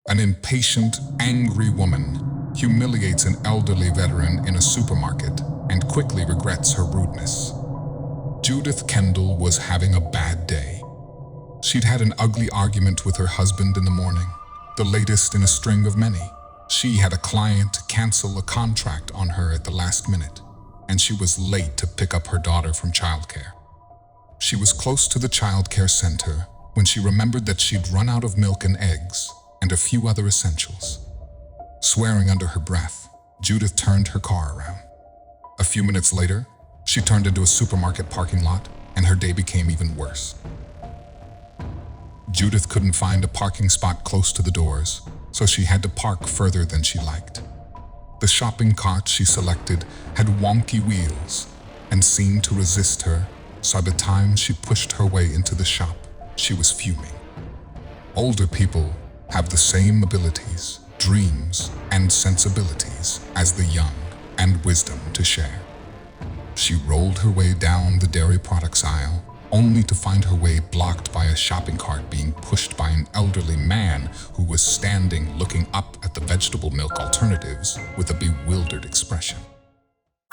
An impatient, angry woman humiliates an elderly veteran in a supermarket and quickly regrets her rudeness. Judith Kendall was having a bad day. She'd had an ugly argument with her husband in the morning, the latest in a string of many. She had a client cancel a contract on her at the last minute, and she was late to pick up her daughter from childcare. She was close to the childcare center when she remembered that she'd run out of milk and eggs and a few other essentials. Swearing under her breath, Judith turned her car around. A few minutes later, she turned into a supermarket parking lot, and her day became even worse. Judith couldn't find a parking spot close to the doors, so she had to park further than she liked. The shopping cart she selected had wonky wheels and seemed to resist her, so by the time she pushed her way into the shop, she was fuming. Older people have the same abilities, dreams, and sensibilities as the young, and wisdom to share. She rolled her way down the dairy products aisle, only to find her way blocked by a shopping cart being pushed by an elderly man who was standing looking up at the vegetable milk alternatives with a bewildered expression.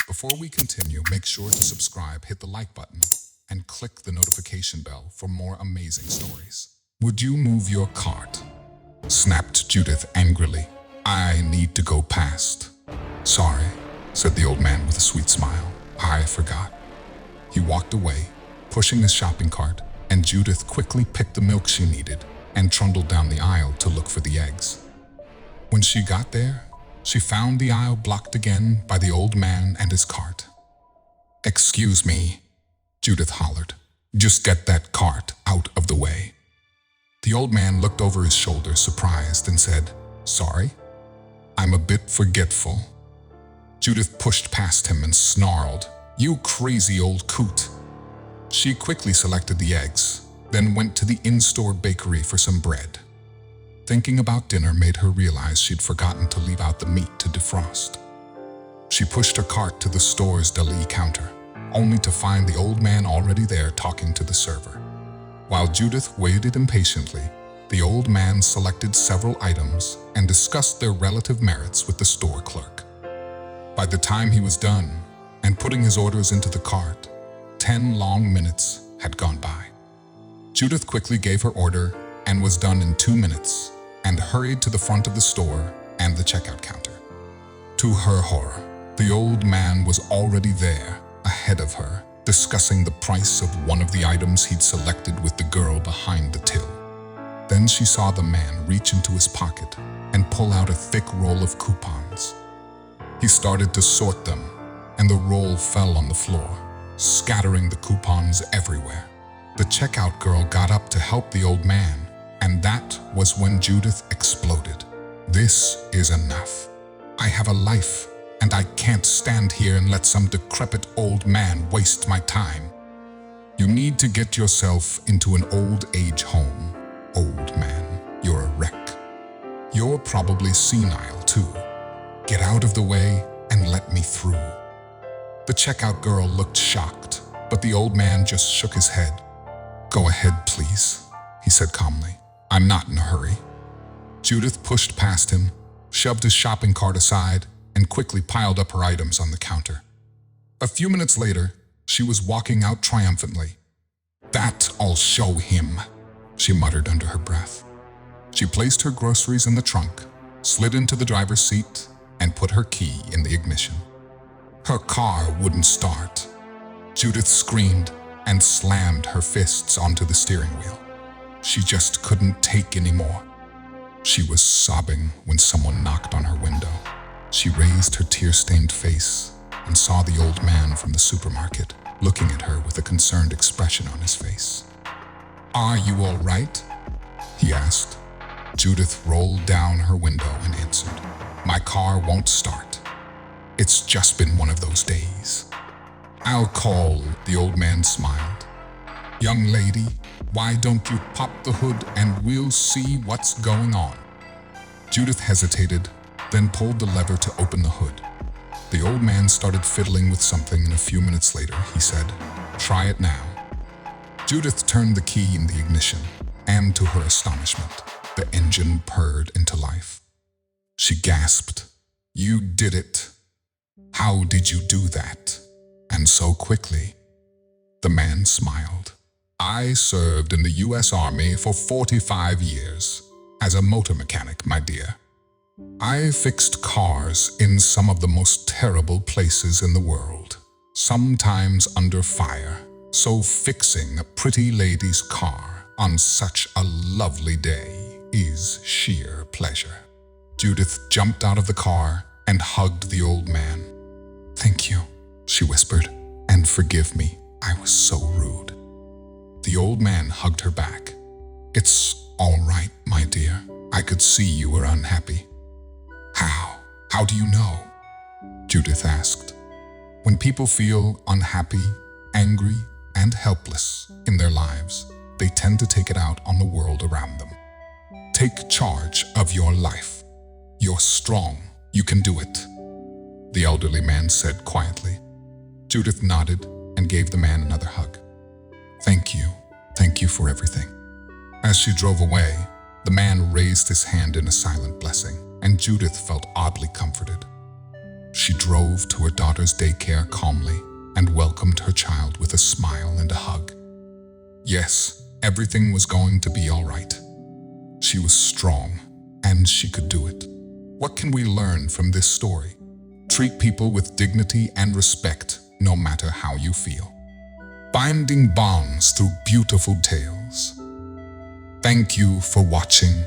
Before we continue, make sure to subscribe, hit the like button, and click the notification bell for more amazing stories. "Would you move your cart?" snapped Judith angrily. "I need to go past." "Sorry," said the old man with a sweet smile. "I forgot." He walked away, pushing his shopping cart, and Judith quickly picked the milk she needed and trundled down the aisle to look for the eggs. When she got there, she found the aisle blocked again by the old man and his cart. "Excuse me," Judith hollered. "Just get that cart out of the way." The old man looked over his shoulder, surprised, and said, "Sorry, I'm a bit forgetful." Judith pushed past him and snarled, "You crazy old coot." She quickly selected the eggs, then went to the in-store bakery for some bread. Thinking about dinner made her realize she'd forgotten to leave out the meat to defrost. She pushed her cart to the store's deli counter, only to find the old man already there talking to the server. While Judith waited impatiently, the old man selected several items and discussed their relative merits with the store clerk. By the time he was done and putting his orders into the cart, 10 long minutes had gone by. Judith quickly gave her order and was done in 2 minutes and hurried to the front of the store and the checkout counter. To her horror, the old man was already there, ahead of her, discussing the price of one of the items he'd selected with the girl behind the till. Then she saw the man reach into his pocket and pull out a thick roll of coupons. He started to sort them, and the roll fell on the floor, scattering the coupons everywhere. The checkout girl got up to help the old man, and that was when Judith exploded. "This is enough. I have a life, and I can't stand here and let some decrepit old man waste my time. You need to get yourself into an old age home. Old man, you're a wreck. You're probably senile too. Get out of the way and let me through." The checkout girl looked shocked, but the old man just shook his head. "Go ahead, please," he said calmly. "I'm not in a hurry." Judith pushed past him, shoved his shopping cart aside, and quickly piled up her items on the counter. A few minutes later, she was walking out triumphantly. "That I'll show him," she muttered under her breath. She placed her groceries in the trunk, slid into the driver's seat, and put her key in the ignition. Her car wouldn't start. Judith screamed and slammed her fists onto the steering wheel. She just couldn't take anymore. She was sobbing when someone knocked on her window. She raised her tear-stained face and saw the old man from the supermarket looking at her with a concerned expression on his face. "Are you all right?" he asked. Judith rolled down her window and answered, "My car won't start. It's just been one of those days." "I'll call," the old man smiled. "Young lady, why don't you pop the hood and we'll see what's going on?" Judith hesitated, then pulled the lever to open the hood. The old man started fiddling with something, and a few minutes later he said, "Try it now." Judith turned the key in the ignition, and to her astonishment, the engine purred into life. She gasped. "You did it. How did you do that? And so quickly?" The man smiled. "I served in the US Army for 45 years as a motor mechanic, my dear. I fixed cars in some of the most terrible places in the world, sometimes under fire. So fixing a pretty lady's car on such a lovely day is sheer pleasure." Judith jumped out of the car and hugged the old man. "Thank you," she whispered, "and forgive me, I was so rude." The old man hugged her back. "It's all right, my dear. I could see you were unhappy." "How? How do you know?" Judith asked. "When people feel unhappy, angry, and helpless in their lives, they tend to take it out on the world around them. Take charge of your life. You're strong. You can do it," the elderly man said quietly. Judith nodded and gave the man another hug. Thank you for everything." As she drove away, the man raised his hand in a silent blessing, and Judith felt oddly comforted. She drove to her daughter's daycare calmly and welcomed her child with a smile and a hug. Yes, everything was going to be all right. She was strong, and she could do it. What can we learn from this story? Treat people with dignity and respect, no matter how you feel. Binding bonds through beautiful tales. Thank you for watching.